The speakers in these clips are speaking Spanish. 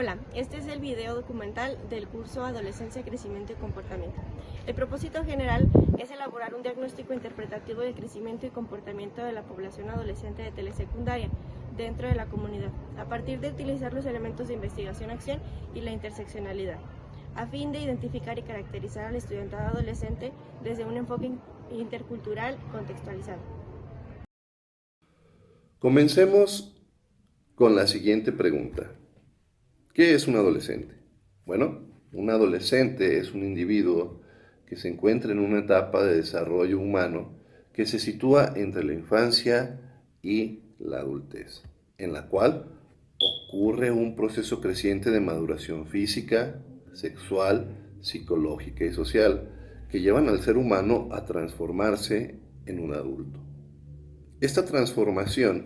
Hola, este es el video documental del curso Adolescencia, Crecimiento y Comportamiento. El propósito general es elaborar un diagnóstico interpretativo del crecimiento y comportamiento de la población adolescente de telesecundaria dentro de la comunidad, a partir de utilizar los elementos de investigación-acción y la interseccionalidad, a fin de identificar y caracterizar al estudiantado adolescente desde un enfoque intercultural contextualizado. Comencemos con la siguiente pregunta. ¿Qué es un adolescente? Bueno, un adolescente es un individuo que se encuentra en una etapa de desarrollo humano que se sitúa entre la infancia y la adultez, en la cual ocurre un proceso creciente de maduración física, sexual, psicológica y social que llevan al ser humano a transformarse en un adulto. Esta transformación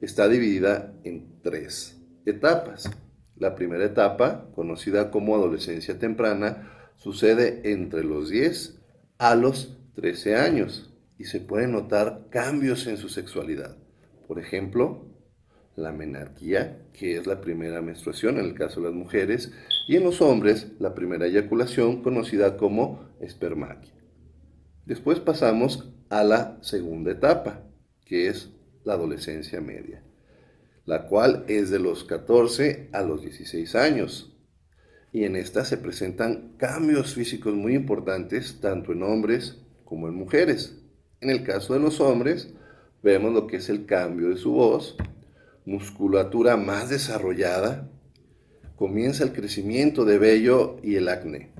está dividida en tres etapas. La primera etapa, conocida como adolescencia temprana, sucede entre los 10 a los 13 años y se pueden notar cambios en su sexualidad. Por ejemplo, la menarquía, que es la primera menstruación en el caso de las mujeres, y en los hombres la primera eyaculación, conocida como espermaquia. Después pasamos a la segunda etapa, que es la adolescencia media, la cual es de los 14 a los 16 años. Y en esta se presentan cambios físicos muy importantes, tanto en hombres como en mujeres. En el caso de los hombres, vemos lo que es el cambio de su voz, musculatura más desarrollada, comienza el crecimiento de vello y el acné.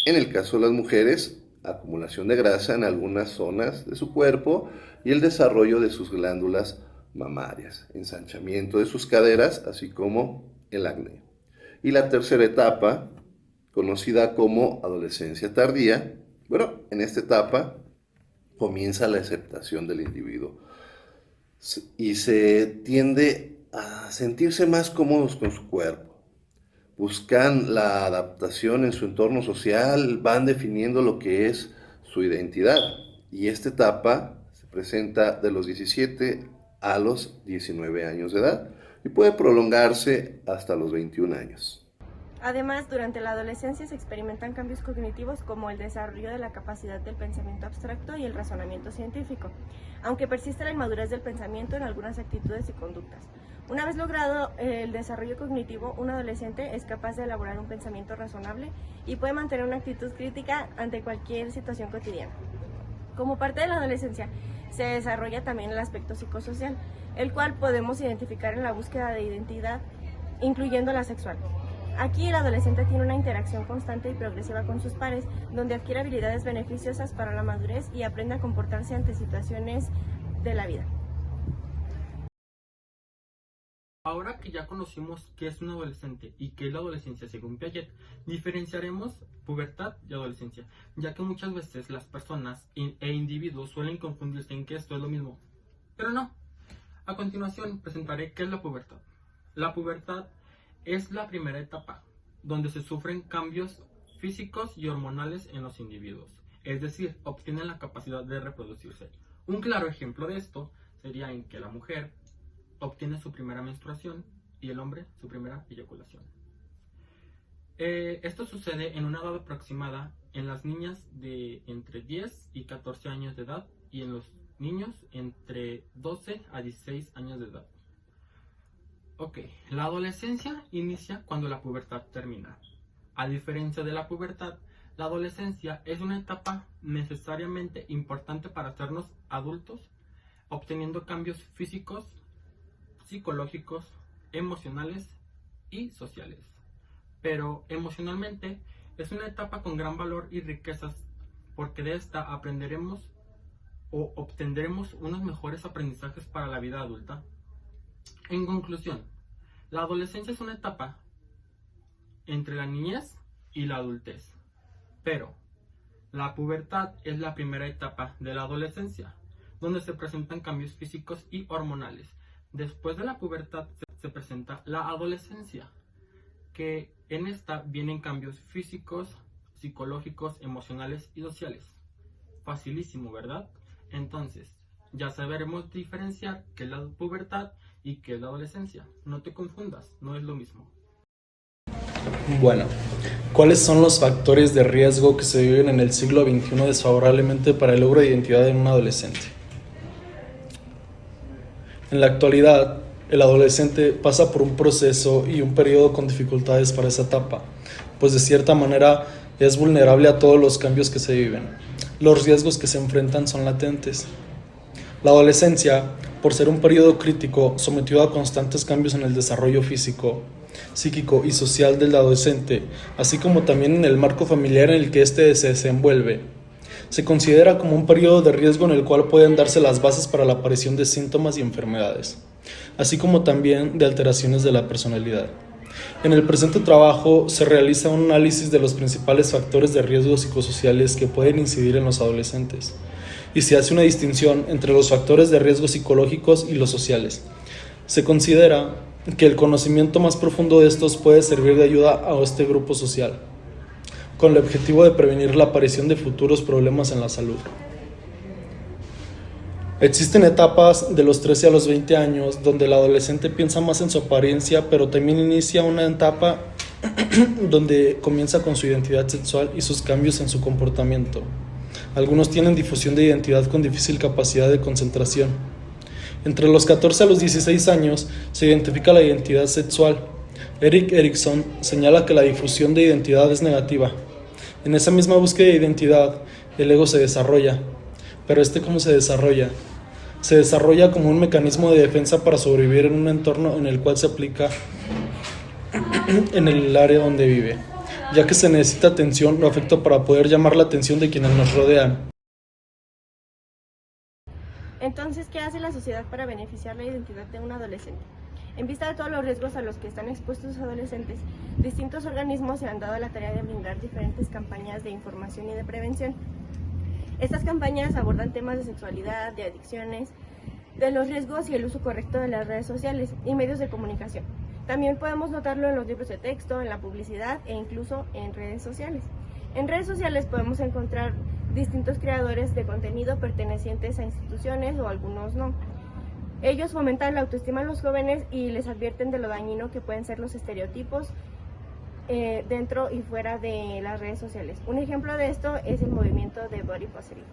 En el caso de las mujeres, acumulación de grasa en algunas zonas de su cuerpo y el desarrollo de sus glándulas mamarias, ensanchamiento de sus caderas, así como el acné. Y la tercera etapa, conocida como adolescencia tardía, bueno, en esta etapa comienza la aceptación del individuo y se tiende a sentirse más cómodos con su cuerpo. Buscan la adaptación en su entorno social, van definiendo lo que es su identidad. Y esta etapa se presenta de los 17 a los 19 años de edad y puede prolongarse hasta los 21 años. Además, durante la adolescencia se experimentan cambios cognitivos como el desarrollo de la capacidad del pensamiento abstracto y el razonamiento científico, aunque persiste la inmadurez del pensamiento en algunas actitudes y conductas. Una vez logrado el desarrollo cognitivo, un adolescente es capaz de elaborar un pensamiento razonable y puede mantener una actitud crítica ante cualquier situación cotidiana. Como parte de la adolescencia, se desarrolla también el aspecto psicosocial, el cual podemos identificar en la búsqueda de identidad, incluyendo la sexual. Aquí el adolescente tiene una interacción constante y progresiva con sus pares, donde adquiere habilidades beneficiosas para la madurez y aprende a comportarse ante situaciones de la vida. Ahora que ya conocimos qué es un adolescente y qué es la adolescencia según Piaget, diferenciaremos pubertad y adolescencia, ya que muchas veces las personas e individuos suelen confundirse en que esto es lo mismo. Pero no. A continuación presentaré qué es la pubertad. La pubertad es la primera etapa, donde se sufren cambios físicos y hormonales en los individuos, es decir, obtienen la capacidad de reproducirse. Un claro ejemplo de esto sería en que la mujer obtiene su primera menstruación y el hombre su primera eyaculación. Esto sucede en una edad aproximada en las niñas de entre 10 y 14 años de edad y en los niños entre 12 a 16 años de edad. Ok, la adolescencia inicia cuando la pubertad termina. A diferencia de la pubertad, la adolescencia es una etapa necesariamente importante para hacernos adultos, obteniendo cambios físicos, psicológicos, emocionales y sociales. Pero emocionalmente es una etapa con gran valor y riquezas, porque de esta aprenderemos o obtendremos unos mejores aprendizajes para la vida adulta. En conclusión, la adolescencia es una etapa entre la niñez y la adultez, pero la pubertad es la primera etapa de la adolescencia, donde se presentan cambios físicos y hormonales. Después de la pubertad se presenta la adolescencia, que en esta vienen cambios físicos, psicológicos, emocionales y sociales. Facilísimo, ¿verdad? Entonces, ya sabremos diferenciar qué es la pubertad y qué es la adolescencia. No te confundas, no es lo mismo. Bueno, ¿cuáles son los factores de riesgo que se viven en el siglo XXI desfavorablemente para el logro de identidad en un adolescente? En la actualidad, el adolescente pasa por un proceso y un periodo con dificultades para esa etapa, pues de cierta manera es vulnerable a todos los cambios que se viven. Los riesgos que se enfrentan son latentes. La adolescencia, por ser un periodo crítico sometido a constantes cambios en el desarrollo físico, psíquico y social del adolescente, así como también en el marco familiar en el que éste se desenvuelve, se considera como un periodo de riesgo en el cual pueden darse las bases para la aparición de síntomas y enfermedades, así como también de alteraciones de la personalidad. En el presente trabajo se realiza un análisis de los principales factores de riesgo psicosociales que pueden incidir en los adolescentes, y se hace una distinción entre los factores de riesgo psicológicos y los sociales. Se considera que el conocimiento más profundo de estos puede servir de ayuda a este grupo social, con el objetivo de prevenir la aparición de futuros problemas en la salud. Existen etapas de los 13 a los 20 años donde el adolescente piensa más en su apariencia, pero también inicia una etapa donde comienza con su identidad sexual y sus cambios en su comportamiento. Algunos tienen difusión de identidad con difícil capacidad de concentración. Entre los 14 a los 16 años se identifica la identidad sexual. Erik Erikson señala que la difusión de identidad es negativa. En esa misma búsqueda de identidad, el ego se desarrolla. Pero ¿cómo se desarrolla? Se desarrolla como un mecanismo de defensa para sobrevivir en un entorno en el cual se aplica en el área donde vive, ya que se necesita atención o afecto para poder llamar la atención de quienes nos rodean. Entonces, ¿qué hace la sociedad para beneficiar la identidad de un adolescente? En vista de todos los riesgos a los que están expuestos los adolescentes, distintos organismos se han dado a la tarea de brindar diferentes campañas de información y de prevención. Estas campañas abordan temas de sexualidad, de adicciones, de los riesgos y el uso correcto de las redes sociales y medios de comunicación. También podemos notarlo en los libros de texto, en la publicidad e incluso en redes sociales. En redes sociales podemos encontrar distintos creadores de contenido pertenecientes a instituciones o algunos no. Ellos fomentan la autoestima en los jóvenes y les advierten de lo dañino que pueden ser los estereotipos dentro y fuera de las redes sociales. Un ejemplo de esto es el movimiento de Body Positive.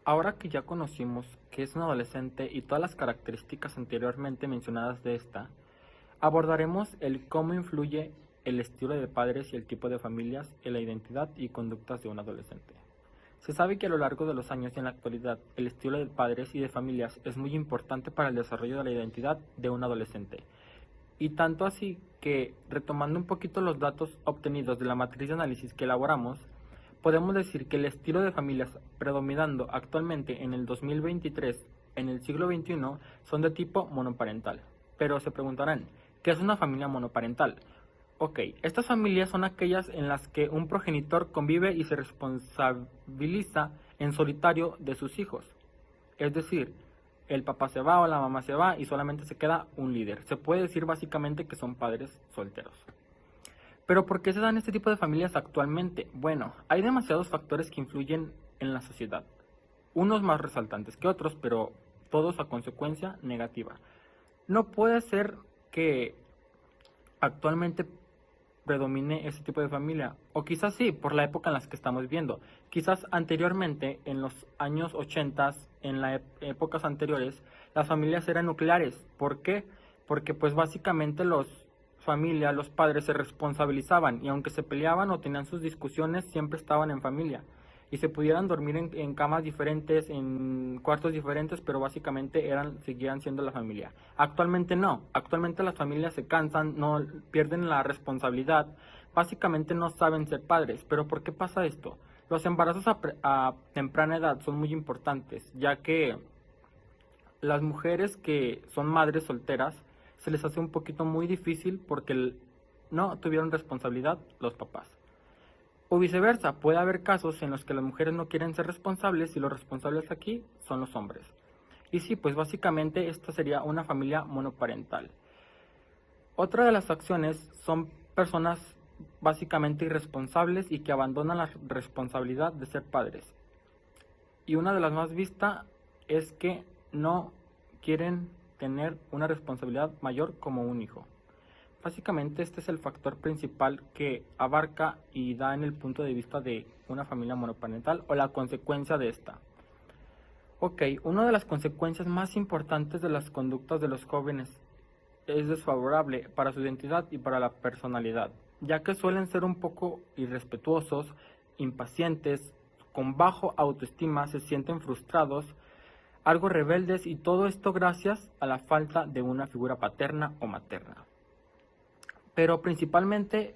Ahora que ya conocimos qué es un adolescente y todas las características anteriormente mencionadas de esta, abordaremos el cómo influye el estilo de padres y el tipo de familias en la identidad y conductas de un adolescente. Se sabe que a lo largo de los años y en la actualidad, el estilo de padres y de familias es muy importante para el desarrollo de la identidad de un adolescente. Y tanto así que, retomando un poquito los datos obtenidos de la matriz de análisis que elaboramos, podemos decir que el estilo de familias predominando actualmente en el 2023, en el siglo XXI, son de tipo monoparental. Pero se preguntarán, ¿qué es una familia monoparental? Ok, estas familias son aquellas en las que un progenitor convive y se responsabiliza en solitario de sus hijos. Es decir, el papá se va o la mamá se va y solamente se queda un líder. Se puede decir básicamente que son padres solteros. Pero ¿por qué se dan este tipo de familias actualmente? Bueno, hay demasiados factores que influyen en la sociedad. Unos más resaltantes que otros, pero todos a consecuencia negativa. No puede ser que actualmente predomine este tipo de familia, o quizás sí, por la época en la que estamos viviendo. Quizás anteriormente, en los años 80, en las épocas anteriores, las familias eran nucleares. ¿Por qué? Porque pues básicamente los padres se responsabilizaban y aunque se peleaban o tenían sus discusiones, siempre estaban en familia. Y se pudieran dormir en camas diferentes, en cuartos diferentes, pero básicamente seguían siendo la familia. Actualmente no, actualmente las familias se cansan, no pierden la responsabilidad, básicamente no saben ser padres. ¿Pero por qué pasa esto? Los embarazos a temprana edad son muy importantes, ya que las mujeres que son madres solteras se les hace un poquito muy difícil porque no tuvieron responsabilidad los papás. O viceversa, puede haber casos en los que las mujeres no quieren ser responsables y los responsables aquí son los hombres. Y sí, pues básicamente esta sería una familia monoparental. Otra de las acciones son personas básicamente irresponsables y que abandonan la responsabilidad de ser padres. Y una de las más vistas es que no quieren tener una responsabilidad mayor como un hijo. Básicamente este es el factor principal que abarca y da en el punto de vista de una familia monoparental o la consecuencia de esta. Ok, una de las consecuencias más importantes de las conductas de los jóvenes es desfavorable para su identidad y para la personalidad, ya que suelen ser un poco irrespetuosos, impacientes, con bajo autoestima, se sienten frustrados, algo rebeldes y todo esto gracias a la falta de una figura paterna o materna. Pero principalmente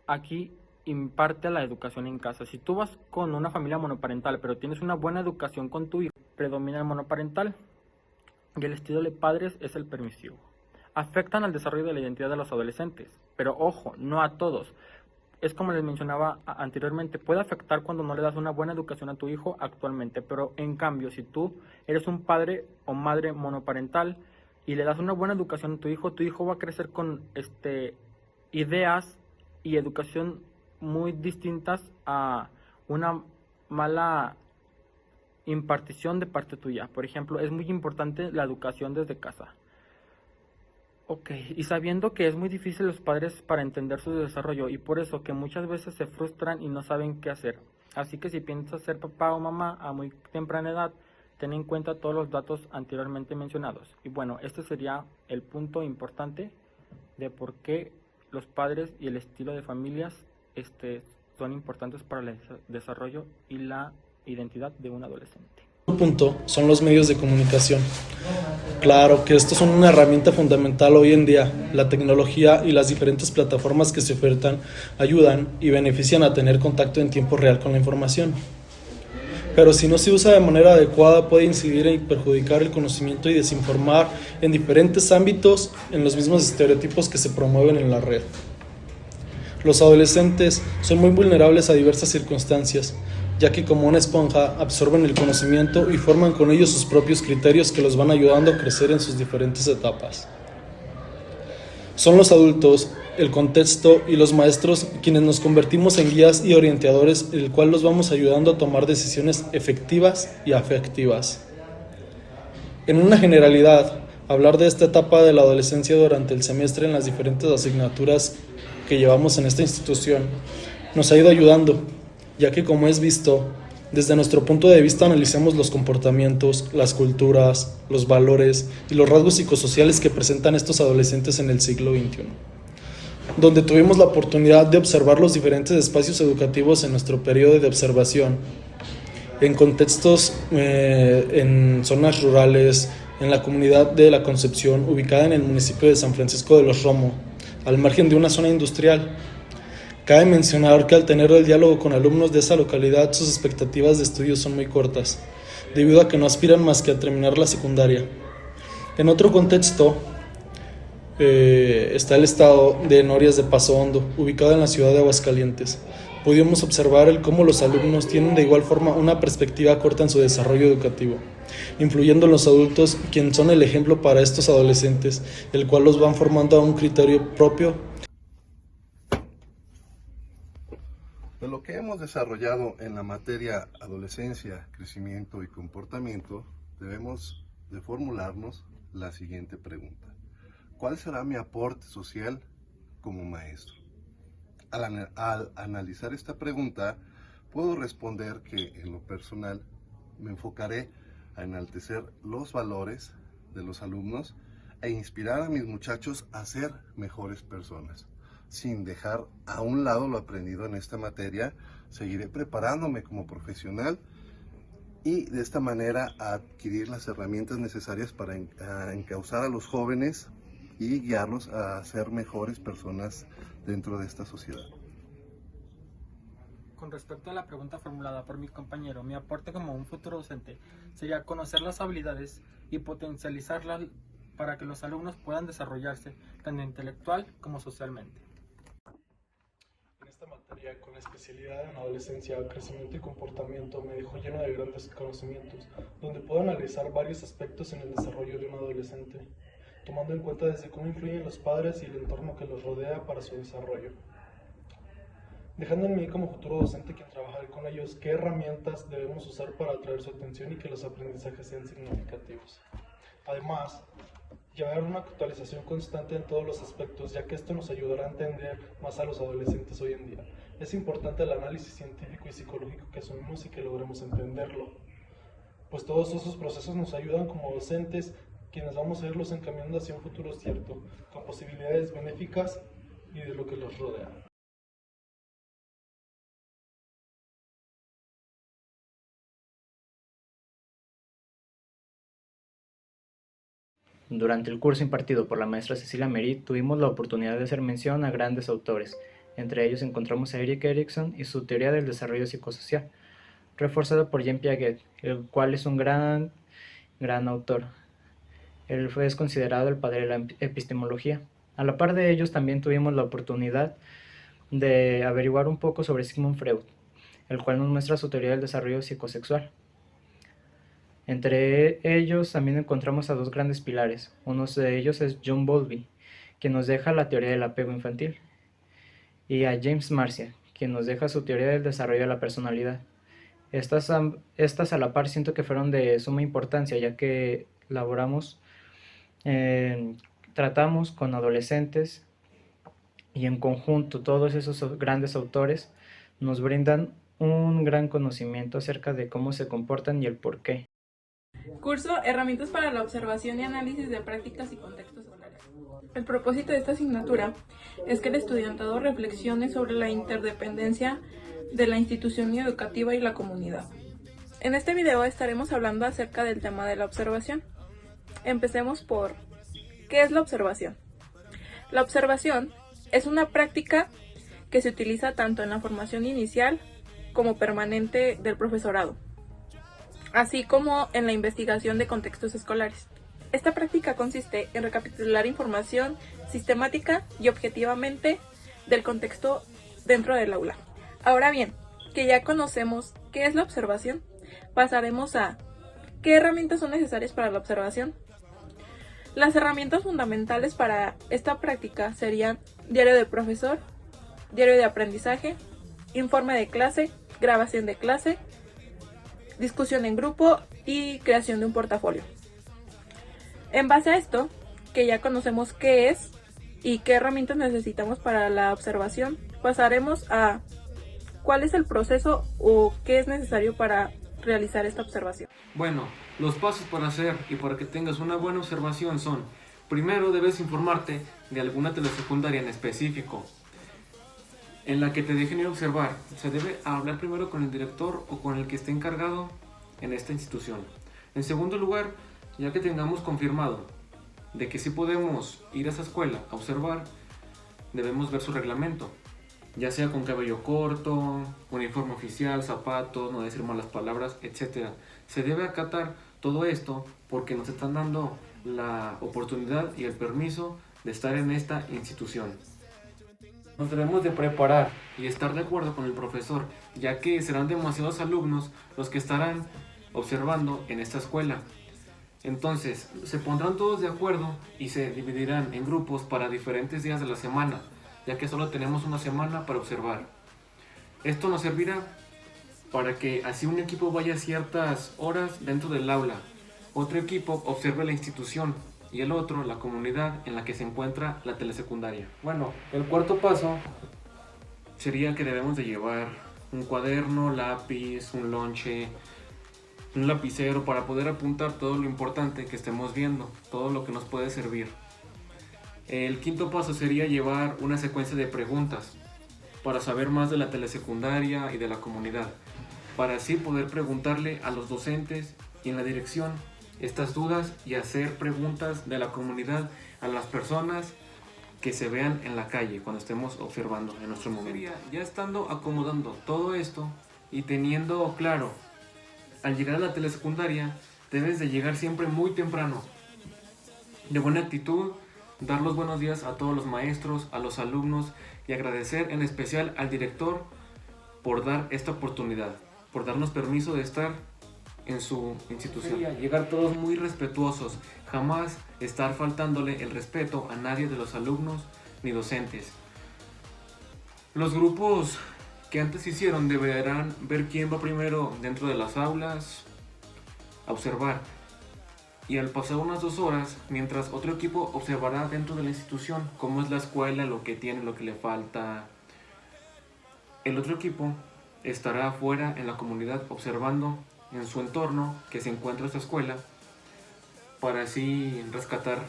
aquí imparte la educación en casa. Si tú vas con una familia monoparental pero tienes una buena educación con tu hijo, predomina el monoparental y el estilo de padres es el permisivo. Afectan al desarrollo de la identidad de los adolescentes, pero ojo, no a todos. Es como les mencionaba anteriormente, puede afectar cuando no le das una buena educación a tu hijo actualmente, pero en cambio, si tú eres un padre o madre monoparental y le das una buena educación a tu hijo va a crecer con ideas y educación muy distintas a una mala impartición de parte tuya. Por ejemplo, es muy importante la educación desde casa. Ok, y sabiendo que es muy difícil los padres para entender su desarrollo y por eso que muchas veces se frustran y no saben qué hacer. Así que si piensas ser papá o mamá a muy temprana edad, ten en cuenta todos los datos anteriormente mencionados. Y bueno, este sería el punto importante de por qué los padres y el estilo de familias son importantes para el desarrollo y la identidad de un adolescente. Otro punto son los medios de comunicación. Claro que estos son una herramienta fundamental hoy en día. La tecnología y las diferentes plataformas que se ofertan ayudan y benefician a tener contacto en tiempo real con la información. Pero si no se usa de manera adecuada puede incidir en perjudicar el conocimiento y desinformar en diferentes ámbitos en los mismos estereotipos que se promueven en la red. Los adolescentes son muy vulnerables a diversas circunstancias, ya que como una esponja absorben el conocimiento y forman con ello sus propios criterios que los van ayudando a crecer en sus diferentes etapas. Son los adultos, el contexto y los maestros quienes nos convertimos en guías y orientadores, el cual los vamos ayudando a tomar decisiones efectivas y afectivas. En una generalidad, hablar de esta etapa de la adolescencia durante el semestre en las diferentes asignaturas que llevamos en esta institución nos ha ido ayudando, ya que como es visto, desde nuestro punto de vista analizamos los comportamientos, las culturas, los valores y los rasgos psicosociales que presentan estos adolescentes en el siglo XXI, donde tuvimos la oportunidad de observar los diferentes espacios educativos en nuestro periodo de observación, en contextos, en zonas rurales, en la comunidad de La Concepción, ubicada en el municipio de San Francisco de los Romo, al margen de una zona industrial. Cabe mencionar que al tener el diálogo con alumnos de esa localidad, sus expectativas de estudio son muy cortas, debido a que no aspiran más que a terminar la secundaria. En otro contexto, está el estado de Norias de Paso Hondo, ubicado en la ciudad de Aguascalientes. Pudimos observar cómo los alumnos tienen de igual forma una perspectiva corta en su desarrollo educativo, influyendo en los adultos, quienes son el ejemplo para estos adolescentes, el cual los van formando a un criterio propio. De lo que hemos desarrollado en la materia adolescencia, crecimiento y comportamiento, debemos de formularnos la siguiente pregunta. ¿Cuál será mi aporte social como maestro? Al analizar esta pregunta, puedo responder que en lo personal me enfocaré a enaltecer los valores de los alumnos e inspirar a mis muchachos a ser mejores personas. Sin dejar a un lado lo aprendido en esta materia, seguiré preparándome como profesional y de esta manera adquirir las herramientas necesarias para encauzar a los jóvenes y guiarlos a ser mejores personas dentro de esta sociedad. Con respecto a la pregunta formulada por mi compañero, mi aporte como un futuro docente sería conocer las habilidades y potencializarlas para que los alumnos puedan desarrollarse tanto intelectual como socialmente. En esta materia, con la especialidad en adolescencia, crecimiento y comportamiento, me dejó lleno de grandes conocimientos, donde puedo analizar varios aspectos en el desarrollo de un adolescente, tomando en cuenta desde cómo influyen los padres y el entorno que los rodea para su desarrollo. Dejando en mí como futuro docente quien trabajaré con ellos qué herramientas debemos usar para atraer su atención y que los aprendizajes sean significativos. Además, Llevar una actualización constante en todos los aspectos, ya que esto nos ayudará a entender más a los adolescentes hoy en día. Es importante el análisis científico y psicológico que asumimos y que logremos entenderlo, pues todos esos procesos nos ayudan como docentes, quienes vamos a irlos encaminando hacia un futuro cierto, con posibilidades benéficas y de lo que los rodea. Durante el curso impartido por la maestra Cecilia Merit, tuvimos la oportunidad de hacer mención a grandes autores. Entre ellos encontramos a Erik Erikson y su teoría del desarrollo psicosocial, reforzada por Jean Piaget, el cual es un gran autor. Él es considerado el padre de la epistemología. A la par de ellos también tuvimos la oportunidad de averiguar un poco sobre Sigmund Freud, el cual nos muestra su teoría del desarrollo psicosexual. Entre ellos también encontramos a dos grandes pilares. Uno de ellos es John Bowlby, quien nos deja la teoría del apego infantil, y a James Marcia, quien nos deja su teoría del desarrollo de la personalidad. Estas a la par siento que fueron de suma importancia, ya que tratamos con adolescentes y en conjunto todos esos grandes autores nos brindan un gran conocimiento acerca de cómo se comportan y el por qué. Curso Herramientas para la observación y análisis de prácticas y contextos escolares. El propósito de esta asignatura es que el estudiantado reflexione sobre la interdependencia de la institución educativa y la comunidad. En este video estaremos hablando acerca del tema de la observación. Empecemos por ¿qué es la observación? La observación es una práctica que se utiliza tanto en la formación inicial como permanente del profesorado, así como en la investigación de contextos escolares. Esta práctica consiste en recapitular información sistemática y objetivamente del contexto dentro del aula. Ahora bien, que ya conocemos qué es la observación, pasaremos a ¿qué herramientas son necesarias para la observación? Las herramientas fundamentales para esta práctica serían diario de profesor, diario de aprendizaje, informe de clase, grabación de clase, discusión en grupo y creación de un portafolio. En base a esto, que ya conocemos qué es y qué herramientas necesitamos para la observación, pasaremos a cuál es el proceso o qué es necesario para realizar esta observación. Bueno, los pasos para hacer y para que tengas una buena observación son: primero debes informarte de alguna telesecundaria en específico en la que te dejen ir a observar. Se debe hablar primero con el director o con el que esté encargado en esta institución. En segundo lugar, ya que tengamos confirmado de que sí podemos ir a esa escuela a observar, debemos ver su reglamento, ya sea con cabello corto, uniforme oficial, zapatos, no decir malas palabras, etc. Se debe acatar todo esto porque nos están dando la oportunidad y el permiso de estar en esta institución. Nos debemos de preparar y estar de acuerdo con el profesor, ya que serán demasiados alumnos los que estarán observando en esta escuela. Entonces, se pondrán todos de acuerdo y se dividirán en grupos para diferentes días de la semana, ya que solo tenemos una semana para observar. Esto nos servirá para que así un equipo vaya ciertas horas dentro del aula, otro equipo observe la institución y el otro la comunidad en la que se encuentra la telesecundaria. Bueno, el cuarto paso sería que debemos de llevar un cuaderno, lápiz, un lonche, un lapicero para poder apuntar todo lo importante que estemos viendo, todo lo que nos puede servir. El quinto paso sería llevar una secuencia de preguntas para saber más de la telesecundaria y de la comunidad, para así poder preguntarle a los docentes y en la dirección estas dudas y hacer preguntas de la comunidad a las personas que se vean en la calle cuando estemos observando en nuestro momento. Ya estando acomodando todo esto y teniendo claro, al llegar a la telesecundaria debes de llegar siempre muy temprano, de buena actitud, dar los buenos días a todos los maestros, a los alumnos y agradecer en especial al director por dar esta oportunidad, por darnos permiso de estar en su institución. Llegar todos muy respetuosos, jamás estar faltándole el respeto a nadie de los alumnos ni docentes. Los grupos que antes hicieron deberán ver quién va primero dentro de las aulas a observar y al pasar unas 2 horas, mientras otro equipo observará dentro de la institución cómo es la escuela, lo que tiene, lo que le falta, el otro equipo estará afuera en la comunidad observando en su entorno que se encuentra esta escuela para así rescatar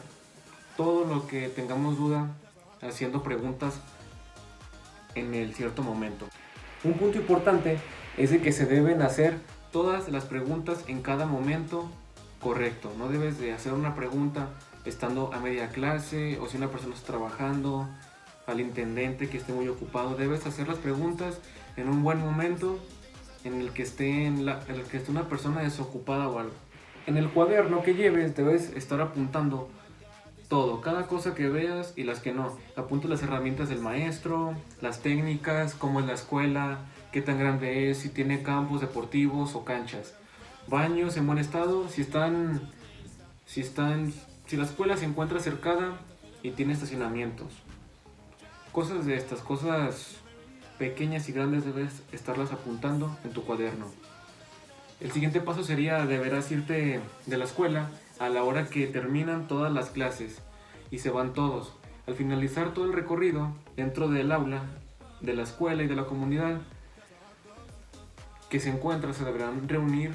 todo lo que tengamos duda haciendo preguntas en el cierto momento. Un punto importante es de que se deben hacer todas las preguntas en cada momento correcto. No debes de hacer una pregunta estando a media clase o si una persona está trabajando, al intendente que esté muy ocupado. Debes hacer las preguntas en un buen momento en el que esté una persona desocupada o algo. En el cuaderno que lleves debes estar apuntando todo, cada cosa que veas y las que no. Apunta las herramientas del maestro, las técnicas, cómo es la escuela, qué tan grande es, si tiene campos deportivos o canchas. Baños en buen estado, si la escuela se encuentra cercada y tiene estacionamientos. Cosas de estas, cosas pequeñas y grandes debes estarlas apuntando en tu cuaderno. El siguiente paso sería deberás irte de la escuela a la hora que terminan todas las clases y se van todos. Al finalizar todo el recorrido dentro del aula, de la escuela y de la comunidad que se encuentra, se deberán reunir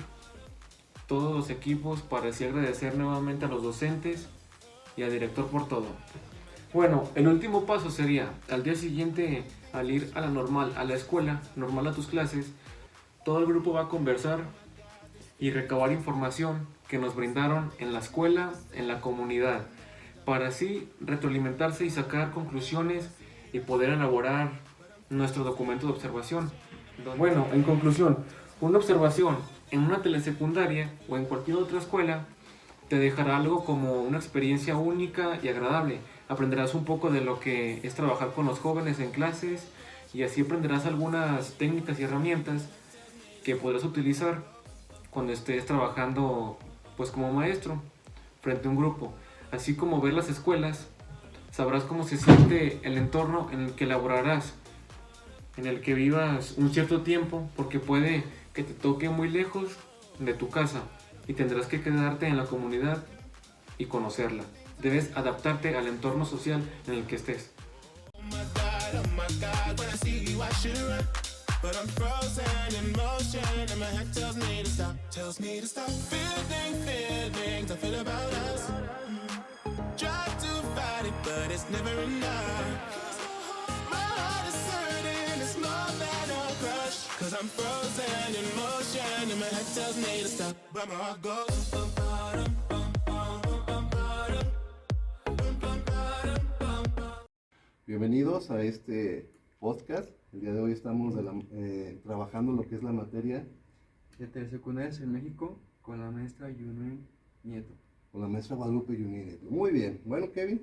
todos los equipos para así agradecer nuevamente a los docentes y al director por todo. Bueno, el último paso sería al día siguiente, al ir a la normal, a la escuela, normal a tus clases, todo el grupo va a conversar y recabar información que nos brindaron en la escuela, en la comunidad, para así retroalimentarse y sacar conclusiones y poder elaborar nuestro documento de observación. Bueno, en conclusión, una observación en una telesecundaria o en cualquier otra escuela te dejará algo como una experiencia única y agradable. Aprenderás un poco de lo que es trabajar con los jóvenes en clases y así aprenderás algunas técnicas y herramientas que podrás utilizar cuando estés trabajando pues como maestro frente a un grupo. Así como ver las escuelas, sabrás cómo se siente el entorno en el que laborarás, en el que vivas un cierto tiempo, porque puede que te toque muy lejos de tu casa y tendrás que quedarte en la comunidad y conocerla. Debes adaptarte al entorno social en el que estés. But I'm frozen in motion and my head tells me to stop feelings I feel about us. Try to fight it, but it's never enough. My heart is hurting, it's more than a crush. Cause I'm frozen in motion and my head tells me to stop, but my heart goes bum, ba-dum, bum, bum, bum, ba-dum, bum, bum, ba-dum, bum, bum. Bienvenidos a este podcast. El día de hoy estamos trabajando lo que es la materia de telesecundarias en México con la maestra Yunuen Nieto. con la maestra Guadalupe Yunine. Muy bien. Bueno, Kevin,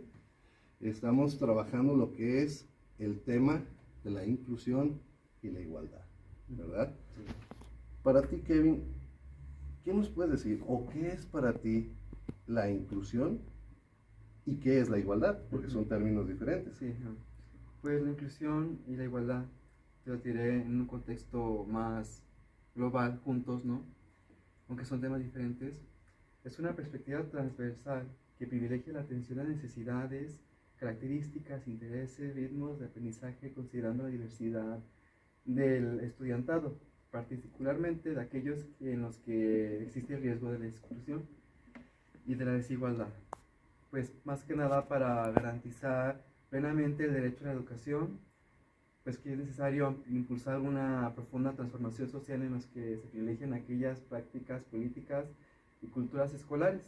estamos trabajando lo que es el tema de la inclusión y la igualdad, ¿verdad? Sí. Para ti, Kevin, ¿qué nos puedes decir o qué es para ti la inclusión y qué es la igualdad? Porque son términos diferentes. Sí, pues la inclusión y la igualdad te lo diré en un contexto más global, juntos, ¿no? Aunque son temas diferentes. Es una perspectiva transversal que privilegia la atención a necesidades, características, intereses, ritmos de aprendizaje, considerando la diversidad del estudiantado, particularmente de aquellos en los que existe el riesgo de la exclusión y de la desigualdad. Pues más que nada para garantizar plenamente el derecho a la educación, pues que es necesario impulsar una profunda transformación social en los que se privilegian aquellas prácticas políticas y culturas escolares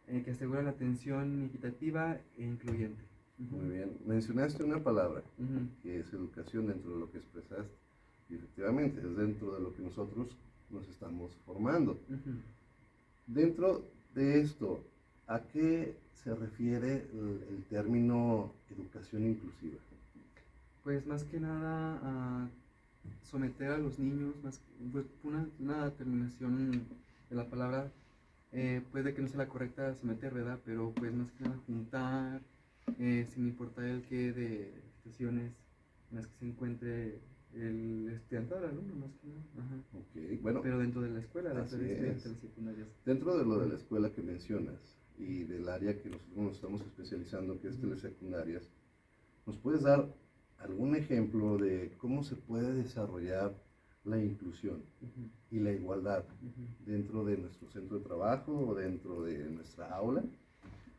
que aseguran la atención equitativa e incluyente. Muy bien. Mencionaste una palabra, Ujú. que es educación, dentro de lo que expresaste. Y efectivamente, es dentro de lo que nosotros nos estamos formando. Ujú. Dentro de esto, ¿a qué se refiere el término educación inclusiva? Pues más que nada a someter a los niños, pues una terminación de la palabra puede que no sea la correcta someter, ¿verdad? Pero pues más que nada juntar, sin importar el qué de situaciones en las que se encuentre el estudiantado, el alumno más que nada. Ajá. Ok, bueno, Pero dentro de la escuela, dentro así de estudiantes es. de secundarias. Dentro de lo de la escuela que mencionas y del área que nosotros nos estamos especializando, que es telesecundarias, ¿nos puedes dar algún ejemplo de cómo se puede desarrollar la inclusión Ujú, y la igualdad ujú. dentro de nuestro centro de trabajo o dentro de nuestra aula?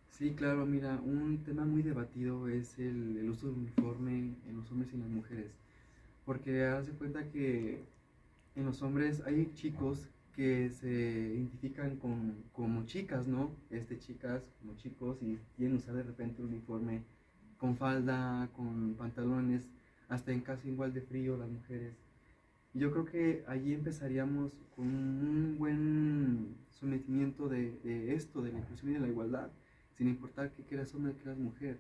Sí, claro, mira, un tema muy debatido es el uso del uniforme en los hombres y en las mujeres. Porque haz de cuenta que en los hombres hay chicos que se identifican como chicas, ¿no? Chicas como chicos y quieren usar de repente un uniforme con falda, con pantalones, hasta en caso igual de frío las mujeres. Y yo creo que allí empezaríamos con un buen sometimiento de esto, de la inclusión y de la igualdad, sin importar que eras hombre, que eras mujer.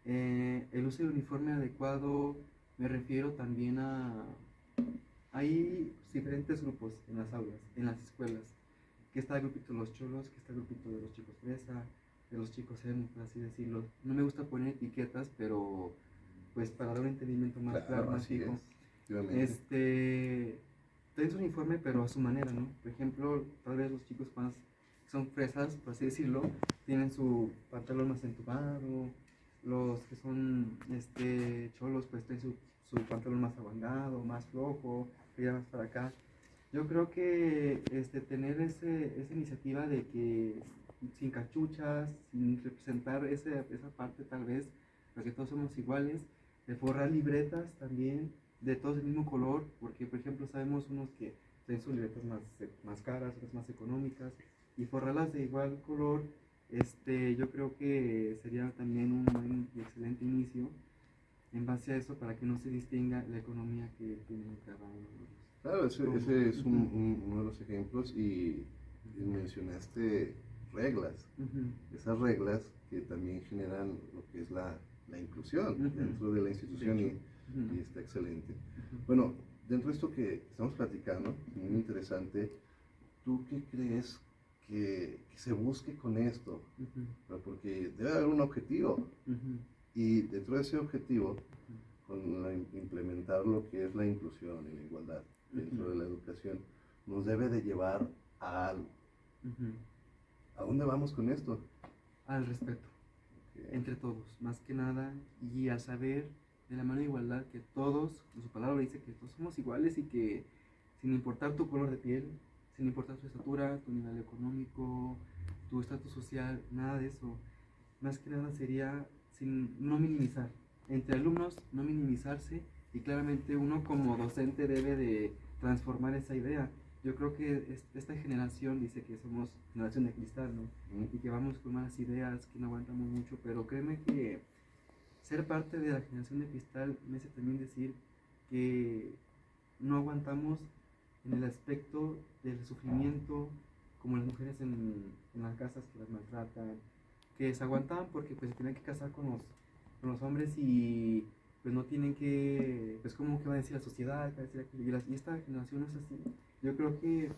El uso del uniforme adecuado, me refiero también a... Hay diferentes grupos en las aulas, en las escuelas, que está el grupito de los cholos, que está el grupito de los chicos fresa, de los chicos emo, por así decirlo. No me gusta poner etiquetas, pero pues para dar un entendimiento más claro, más así fijo. es, efectivamente. Traen su uniforme, pero a su manera, ¿no? Por ejemplo, tal vez los chicos más que son fresas, por así decirlo, tienen su pantalón más entubado. Los que son cholos, pues tienen su pantalón más abangado, más flojo, que ya más para acá. Yo creo que tener esa iniciativa de que sin cachuchas, sin representar esa parte tal vez, porque todos somos iguales, de forrar libretas también, de todos del mismo color, porque por ejemplo sabemos unos que tienen sus libretas más caras, otras más económicas, y forrarlas de igual color, yo creo que sería también un buen y excelente inicio en base a eso para que no se distinga la economía que tienen cada uno de ellos. Claro, ese es uno de los ejemplos y mencionaste reglas, esas reglas que también generan lo que es la inclusión dentro de la institución y está excelente. Bueno, dentro de esto que estamos platicando, muy interesante, ¿tú qué crees que se busque con esto? Porque debe haber un objetivo y dentro de ese objetivo, con implementar lo que es la inclusión y la igualdad dentro de la educación, nos debe de llevar a algo. ¿A dónde vamos con esto? Al respeto, entre todos, más que nada, y al saber de la mano de igualdad que todos, su palabra dice que todos somos iguales y que sin importar tu color de piel, sin importar tu estatura, tu nivel económico, tu estatus social, nada de eso. Más que nada sería no minimizar. Entre alumnos, no minimizarse, y claramente uno como docente debe de transformar esa idea. Yo creo que esta generación dice que somos generación de cristal, ¿no? Y que vamos con malas ideas, que no aguantamos mucho, pero créeme que ser parte de la generación de cristal me hace también decir que no aguantamos en el aspecto del sufrimiento, como las mujeres en las casas que las maltratan, que se aguantaban porque pues se tenían que casar con los hombres y pues no tienen que, pues como que va a decir la sociedad, va a decir aquello, y esta generación no es así. Yo creo que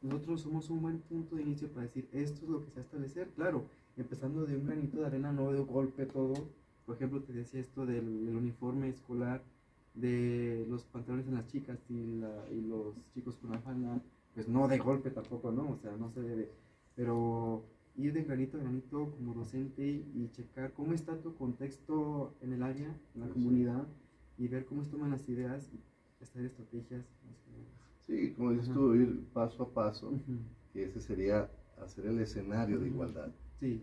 nosotros somos un buen punto de inicio para decir esto es lo que se va a establecer, claro, empezando de un granito de arena, no de golpe todo. Por ejemplo, te decía esto del uniforme escolar, de los pantalones en las chicas y los chicos con la falda, pues no de golpe tampoco, ¿no? O sea, no se debe, pero ir de granito a granito como docente y checar cómo está tu contexto en el área, en la comunidad, y ver cómo se toman las ideas y establecer estrategias. Sí, como dices tú, ir paso a paso, que ese sería hacer el escenario de igualdad. Sí.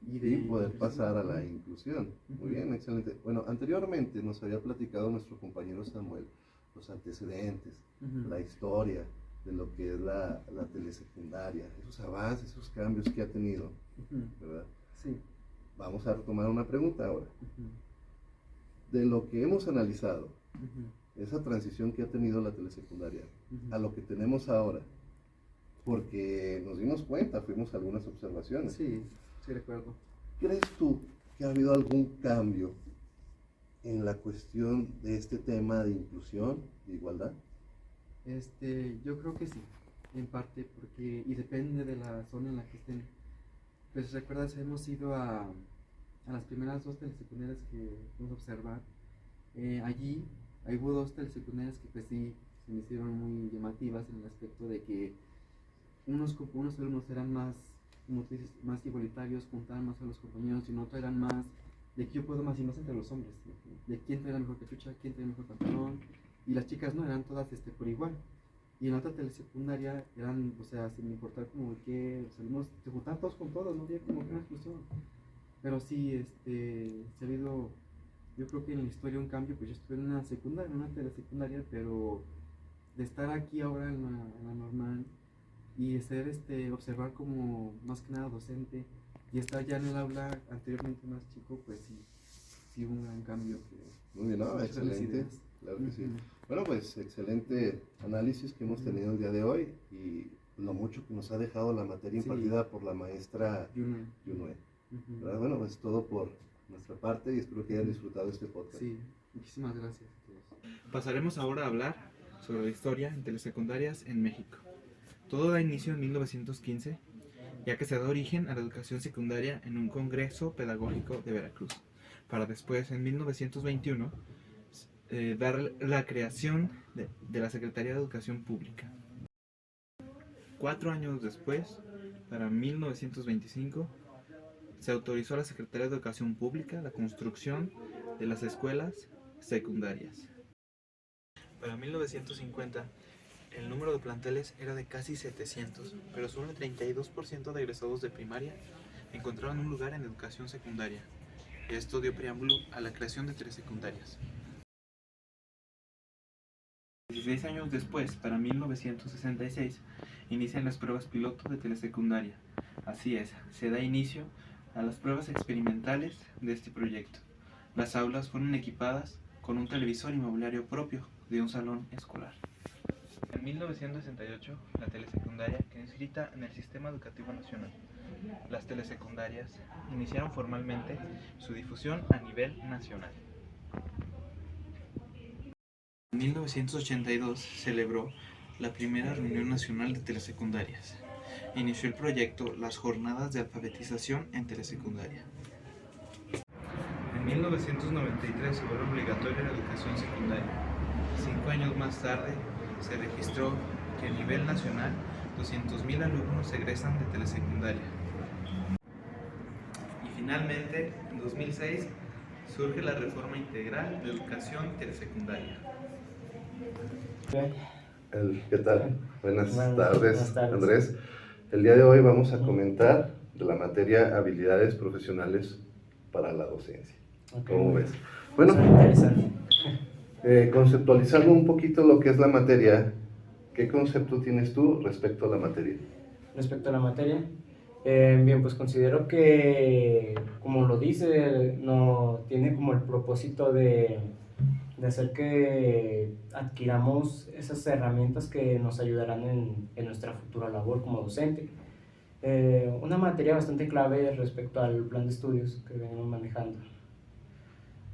Y poder pasar a la inclusión. Muy bien, excelente. Bueno, anteriormente nos había platicado nuestro compañero Samuel los antecedentes, la historia de lo que es la telesecundaria, esos avances, esos cambios que ha tenido, ¿verdad? Sí. Vamos a retomar una pregunta ahora. De lo que hemos analizado, esa transición que ha tenido la telesecundaria a lo que tenemos ahora, porque nos dimos cuenta, fuimos a algunas observaciones. Sí, sí recuerdo. ¿Crees tú que ha habido algún cambio en la cuestión de este tema de inclusión, de igualdad? Yo creo que sí, en parte, porque, y depende de la zona en la que estén. Pues recuerdas, hemos ido a las primeras 2 telesecundarias que vamos a observar. Allí hubo dos telesecundarias que pues sí se me hicieron muy llamativas en el aspecto de que unos alumnos eran más, como tú dices, más igualitarios, juntaban más a los compañeros, y en otro eran más de que yo puedo más y más entre los hombres, ¿no? De quién trae la mejor cachucha, quién trae el mejor pantalón, y las chicas no, eran todas por igual. Y en otra telesecundaria eran, o sea, sin importar como que los alumnos se juntaban todos con todos, no había como que una exclusión. Pero sí, se ha habido, yo creo que en la historia un cambio, pues yo estuve en una secundaria, en una telesecundaria, pero de estar aquí ahora en la normal y ser, observar como más que nada docente y estar ya en el aula anteriormente más chico, pues sí hubo un gran cambio. Muy bien, ¿no? Excelente, claro que sí. Bueno, pues excelente análisis que hemos tenido el día de hoy y lo mucho que nos ha dejado la materia impartida por la maestra Yunue. Bueno, pues todo por nuestra parte y espero que hayan disfrutado este podcast. Sí, muchísimas gracias a todos. Pasaremos ahora a hablar sobre la historia en telesecundarias en México. Todo da inicio en 1915, ya que se da origen a la educación secundaria en un congreso pedagógico de Veracruz, para después, en 1921, dar la creación de la Secretaría de Educación Pública. 4 años después, para 1925, se autorizó a la Secretaría de Educación Pública la construcción de las escuelas secundarias. Para 1950, el número de planteles era de casi 700, pero solo el 32% de egresados de primaria encontraron un lugar en educación secundaria. Esto dio preámbulo a la creación de telesecundarias. 16 años después, para 1966, inician las pruebas piloto de telesecundaria. Así es, se da inicio a las pruebas experimentales de este proyecto. Las aulas fueron equipadas con un televisor y mobiliario propio de un salón escolar. En 1968, la telesecundaria quedó inscrita en el Sistema Educativo Nacional. Las telesecundarias iniciaron formalmente su difusión a nivel nacional. En 1982 se celebró la primera reunión nacional de telesecundarias. Inició el proyecto Las Jornadas de Alfabetización en Telesecundaria. En 1993 se vuelve obligatoria la educación secundaria. 5 años más tarde se registró que a nivel nacional 200,000 alumnos egresan de telesecundaria. Y finalmente, en 2006, surge la reforma integral de educación telesecundaria. ¿Qué tal? Buenas tardes, buenas tardes, Andrés. El día de hoy vamos a comentar de la materia Habilidades Profesionales para la Docencia. ¿Cómo ves? Bueno, Interesante. Conceptualizando un poquito lo que es la materia, ¿qué concepto tienes tú respecto a la materia? Respecto a la materia, bien, pues considero que, como lo dice, no tiene como el propósito de hacer que adquiramos esas herramientas que nos ayudarán en nuestra futura labor como docente. Una materia bastante clave respecto al plan de estudios que venimos manejando.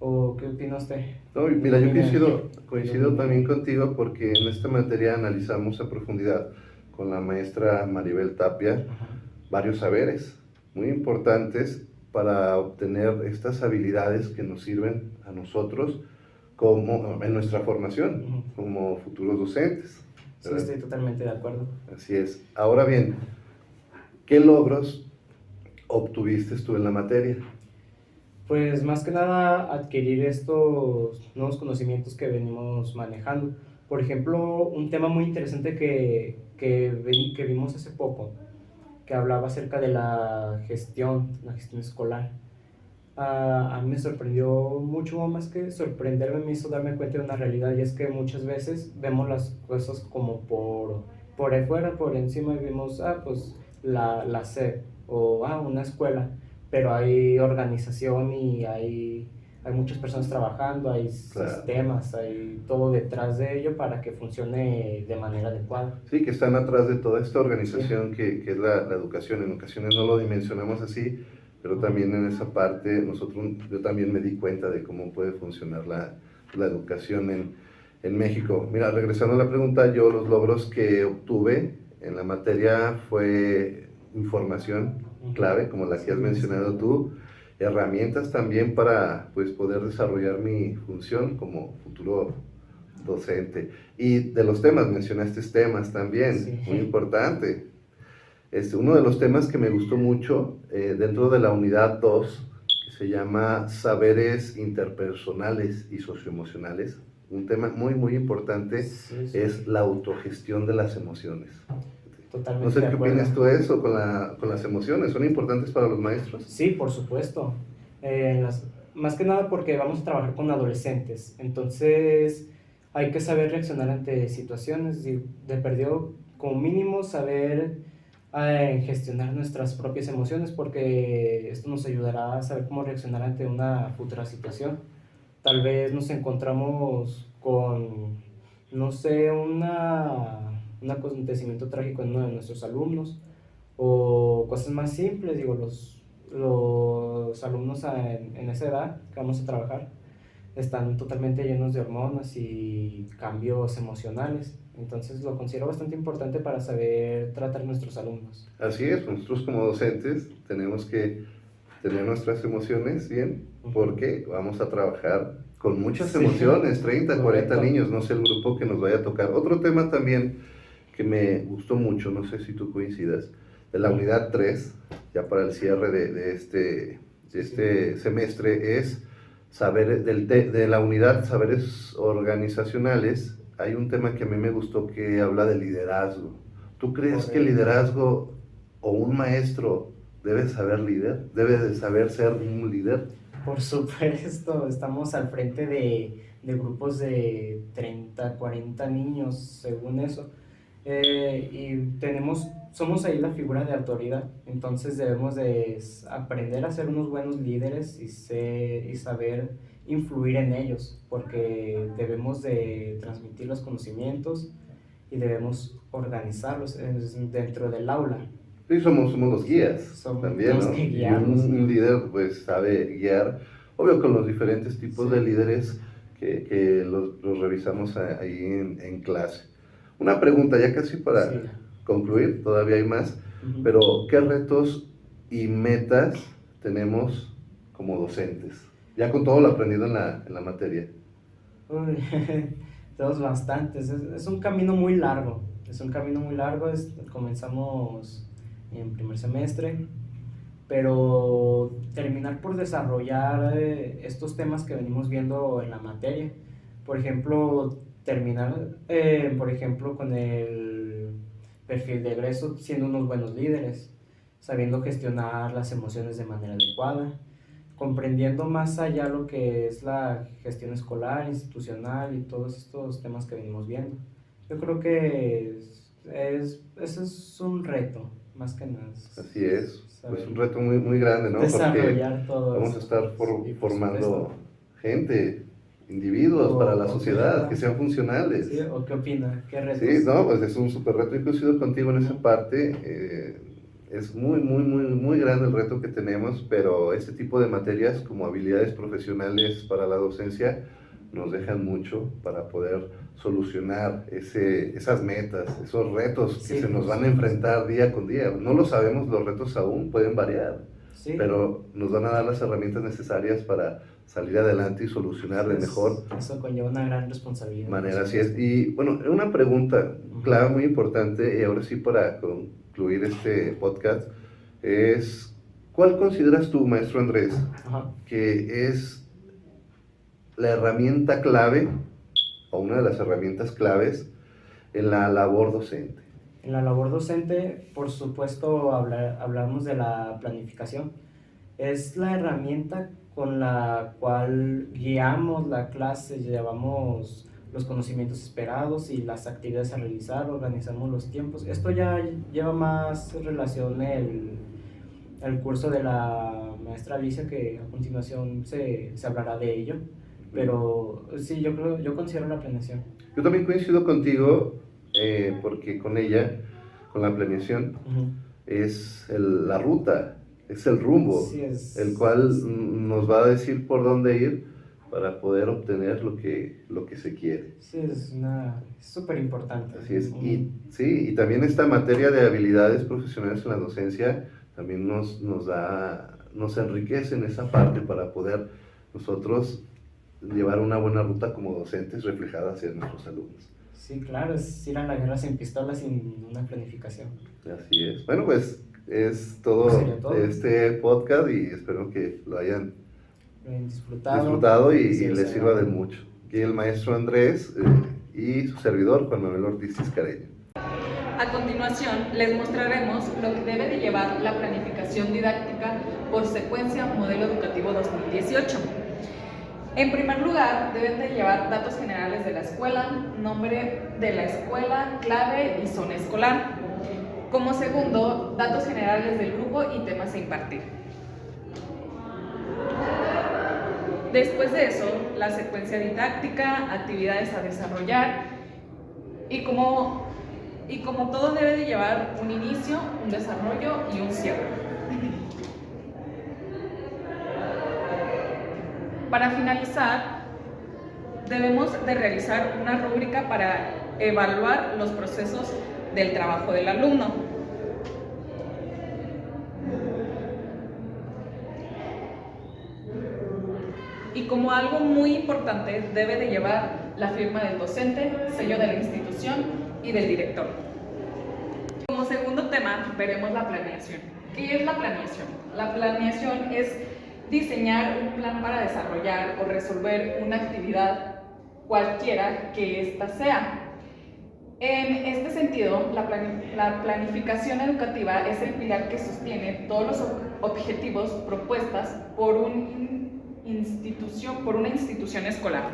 ¿O qué opina usted? No, mira, yo coincido también contigo porque en esta materia analizamos a profundidad con la maestra Maribel Tapia varios saberes muy importantes para obtener estas habilidades que nos sirven a nosotros como en nuestra formación como futuros docentes. Sí, estoy totalmente de acuerdo. Así es. Ahora bien, ¿qué logros obtuviste tú en la materia? Pues más que nada adquirir estos nuevos conocimientos que venimos manejando. Por ejemplo, un tema muy interesante que vimos hace poco, que hablaba acerca de la gestión escolar. A mí me sorprendió mucho, más que sorprenderme, me hizo darme cuenta de una realidad, y es que muchas veces vemos las cosas como por ahí fuera, por encima, y vemos, pues la SEP o una escuela, pero hay organización y hay muchas personas trabajando, hay sistemas, hay todo detrás de ello para que funcione de manera adecuada. Sí, que están atrás de toda esta organización que es la educación. En ocasiones no lo dimensionamos así, pero también en esa parte yo también me di cuenta de cómo puede funcionar la educación en México. Mira, regresando a la pregunta, yo los logros que obtuve en la materia fue información clave, como la que has mencionado tú, herramientas también para poder desarrollar mi función como futuro docente. Y de los temas, mencionaste temas también, Sí. muy importante. Uno de los temas que me gustó mucho dentro de la unidad 2, que se llama Saberes Interpersonales y Socioemocionales, un tema muy, muy importante Sí, sí. es la autogestión de las emociones. Totalmente No sé de qué acuerdo. opinas tú de eso con las emociones, ¿son importantes para los maestros? Sí, por supuesto. Más que nada porque vamos a trabajar con adolescentes, entonces hay que saber reaccionar ante situaciones y de perdido, como mínimo, saber gestionar nuestras propias emociones, porque esto nos ayudará a saber cómo reaccionar ante una futura situación. Tal vez nos encontramos con, no sé, un acontecimiento trágico en uno de nuestros alumnos, o cosas más simples, digo, los alumnos en esa edad que vamos a trabajar están totalmente llenos de hormonas y cambios emocionales, entonces lo considero bastante importante para saber tratar a nuestros alumnos. Así es, nosotros como docentes tenemos que tener nuestras emociones bien, porque vamos a trabajar con muchas Sí. emociones, 30, 40 Correcto. niños, no sé el grupo que nos vaya a tocar. Otro tema también que me gustó mucho, no sé si tú coincidas, de la unidad 3, ya para el cierre de este semestre, es de la unidad Saberes Organizacionales. Hay un tema que a mí me gustó que habla de liderazgo. ¿Tú crees que el Correcto. liderazgo o un maestro debe de saber ser un líder? Por supuesto, estamos al frente de grupos de 30, 40 niños, según eso, y somos ahí la figura de autoridad, entonces debemos de aprender a ser unos buenos líderes y saber influir en ellos, porque debemos de transmitir los conocimientos y debemos organizarlos dentro del aula. Sí, somos los guías también, Tenemos ¿no? que Y guiarlos. un líder pues sabe guiar, obvio con los diferentes tipos Sí. de líderes que los revisamos ahí en clase. Una pregunta ya casi para Sí. concluir, todavía hay más, Ujú. pero ¿qué retos y metas tenemos como docentes? Ya con todo lo aprendido en la materia. Uy, todos bastantes. Es un camino muy largo. Comenzamos en primer semestre, pero terminar por desarrollar estos temas que venimos viendo en la materia. Por ejemplo, con el perfil de egreso siendo unos buenos líderes, sabiendo gestionar las emociones de manera adecuada, comprendiendo más allá lo que es la gestión escolar, institucional y todos estos temas que venimos viendo. Yo creo que eso es un reto, más que nada. Así es, Saber pues un reto muy, muy grande, ¿no? Porque desarrollar todo vamos a eso. estar Sí, por formando supuesto. gente, individuos O- para la o sociedad, qué- que sean funcionales. ¿Sí? ¿O qué opina? ¿Qué retos? Sí, no, pues es un súper reto y coincido contigo en esa parte. Es muy, muy, muy, muy grande el reto que tenemos, pero este tipo de materias como habilidades profesionales para la docencia nos dejan mucho para poder solucionar esas metas, esos retos que Sí, se nos por van a enfrentar día con día. No lo sabemos, los retos aún pueden variar, Sí. pero nos van a dar las herramientas necesarias para salir adelante y solucionar de mejor Eso conlleva una gran responsabilidad. manera. por Así es. supuesto. Y bueno, una pregunta clave muy importante, y ahora sí para concluir este podcast, es ¿cuál consideras tú, maestro Andrés, Ajá. que es la herramienta clave o una de las herramientas claves en la labor docente? En la labor docente, por supuesto, hablamos de la planificación. Es la herramienta con la cual guiamos la clase, llevamos los conocimientos esperados y las actividades a realizar, organizamos los tiempos. Esto ya lleva más relación el curso de la maestra Alicia, que a continuación se hablará de ello. Pero sí, yo considero la planeación. Yo también coincido contigo, porque con ella, con la planeación, es la ruta, es el rumbo, Sí, el cual nos va a decir por dónde ir para poder obtener lo que se quiere. Sí, es súper importante. Así es. Y también esta materia de habilidades profesionales en la docencia también nos enriquece en esa parte para poder nosotros llevar una buena ruta como docentes reflejada hacia nuestros alumnos. Sí, claro, es ir a la guerra sin pistolas, sin una planificación. Así es. Bueno, pues es todo Sería todo. de este podcast y espero que lo hayan Disfrutado y sí, les sirva de mucho. Aquí el maestro Andrés y su servidor Juan Manuel Ortiz Ciscareño. A continuación, les mostraremos lo que debe de llevar la planificación didáctica por secuencia Modelo Educativo 2018. En primer lugar, deben de llevar datos generales de la escuela, nombre de la escuela, clave y zona escolar. Como segundo, datos generales del grupo y temas a impartir. Después de eso, la secuencia didáctica, actividades a desarrollar y como todo debe de llevar un inicio, un desarrollo y un cierre. Para finalizar, debemos de realizar una rúbrica para evaluar los procesos del trabajo del alumno. Y como algo muy importante, debe de llevar la firma del docente, sello de la institución y del director. Como segundo tema, veremos la planeación. ¿Qué es la planeación? La planeación es diseñar un plan para desarrollar o resolver una actividad cualquiera que ésta sea. En este sentido, la planificación educativa es el pilar que sostiene todos los objetivos propuestas por una institución escolar.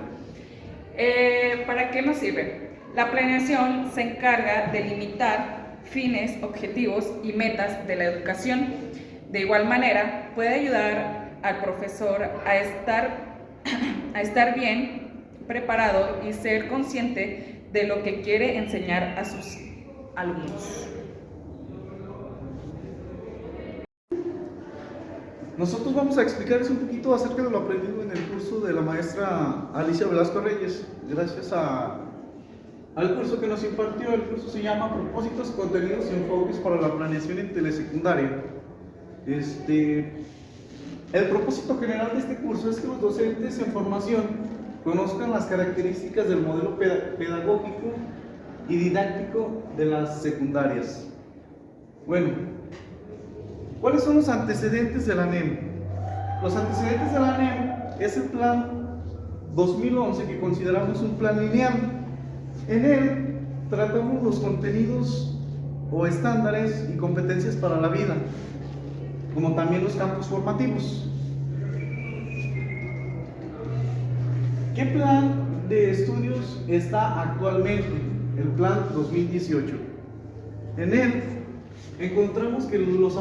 ¿Para qué nos sirve? La planeación se encarga de limitar fines, objetivos y metas de la educación. De igual manera, puede ayudar al profesor a estar bien preparado y ser consciente de lo que quiere enseñar a sus alumnos. Nosotros vamos a explicarles un poquito acerca de lo aprendido en el curso de la maestra Alicia Velasco Reyes, gracias al curso que nos impartió. El curso se llama Propósitos, Contenidos y Enfoques para la Planeación en Telesecundaria. El propósito general de este curso es que los docentes en formación conozcan las características del modelo pedagógico y didáctico de las secundarias. Bueno, ¿cuáles son los antecedentes de la NEM? Los antecedentes de la NEM es el plan 2011, que consideramos un plan lineal. En él tratamos los contenidos o estándares y competencias para la vida, como también los campos formativos. ¿Qué plan de estudios está actualmente? El plan 2018. En él encontramos que los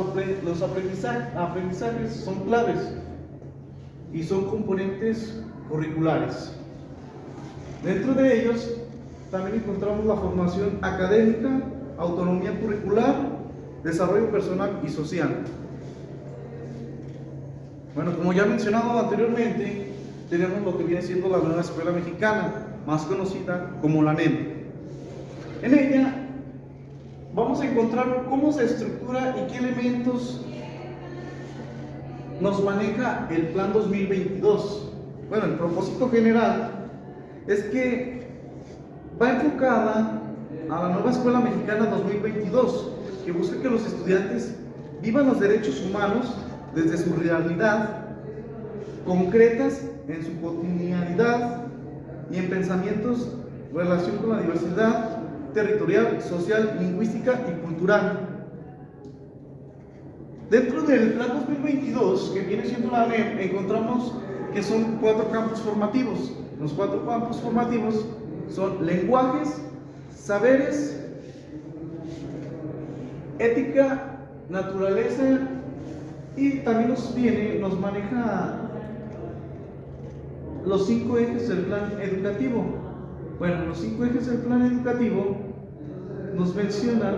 aprendizajes son claves y son componentes curriculares. Dentro de ellos también encontramos la formación académica, autonomía curricular, desarrollo personal y social. Bueno, como ya mencionado anteriormente, tenemos lo que viene siendo la nueva escuela mexicana, más conocida como la NEM. En ella vamos a encontrar cómo se estructura y qué elementos nos maneja el plan 2022. Bueno, el propósito general es que va enfocada a la nueva escuela mexicana 2022, que busca que los estudiantes vivan los derechos humanos desde su realidad concretas en su cotidianidad y en pensamientos en relación con la diversidad territorial, social, lingüística y cultural. Dentro del plan 2022, que viene siendo la NEM, encontramos que son 4 campos formativos. Los 4 campos formativos son lenguajes, saberes, ética, naturaleza, y también nos maneja los 5 ejes del plan educativo. Bueno, los 5 ejes del plan educativo nos mencionan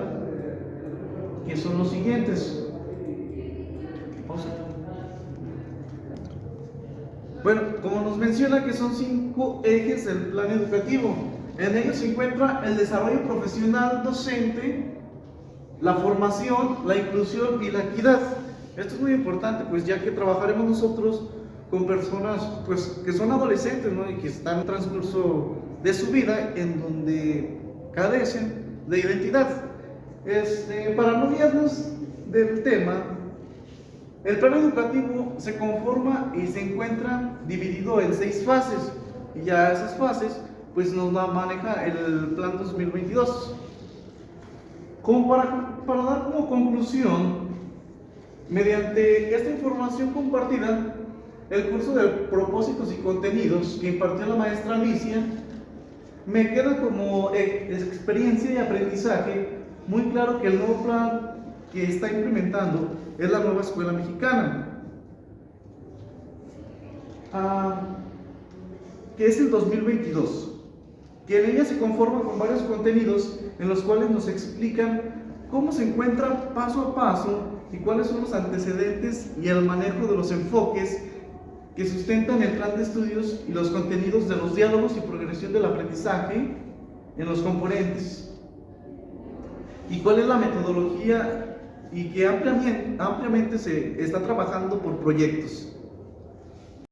que son los siguientes. Bueno, como nos menciona que son 5 ejes del plan educativo, en ellos se encuentra el desarrollo profesional docente, la formación, la inclusión y la equidad. Esto es muy importante, pues ya que trabajaremos nosotros con personas pues, que son adolescentes, ¿no? Y que están en el transcurso de su vida en donde carecen de identidad. Para no guiarnos del tema, el plan educativo se conforma y se encuentra dividido en 6 fases, y ya esas fases pues nos maneja el plan 2022. Para dar como conclusión, mediante esta información compartida, el curso de propósitos y contenidos que impartió la maestra Alicia, me queda como experiencia y aprendizaje muy claro que el nuevo plan que está implementando es la nueva escuela mexicana, que es el 2022, que en ella se conforma con varios contenidos en los cuales nos explican cómo se encuentra paso a paso y cuáles son los antecedentes y el manejo de los enfoques que sustentan el plan de estudios y los contenidos de los diálogos y progresión del aprendizaje en los componentes, y cuál es la metodología y que ampliamente se está trabajando por proyectos.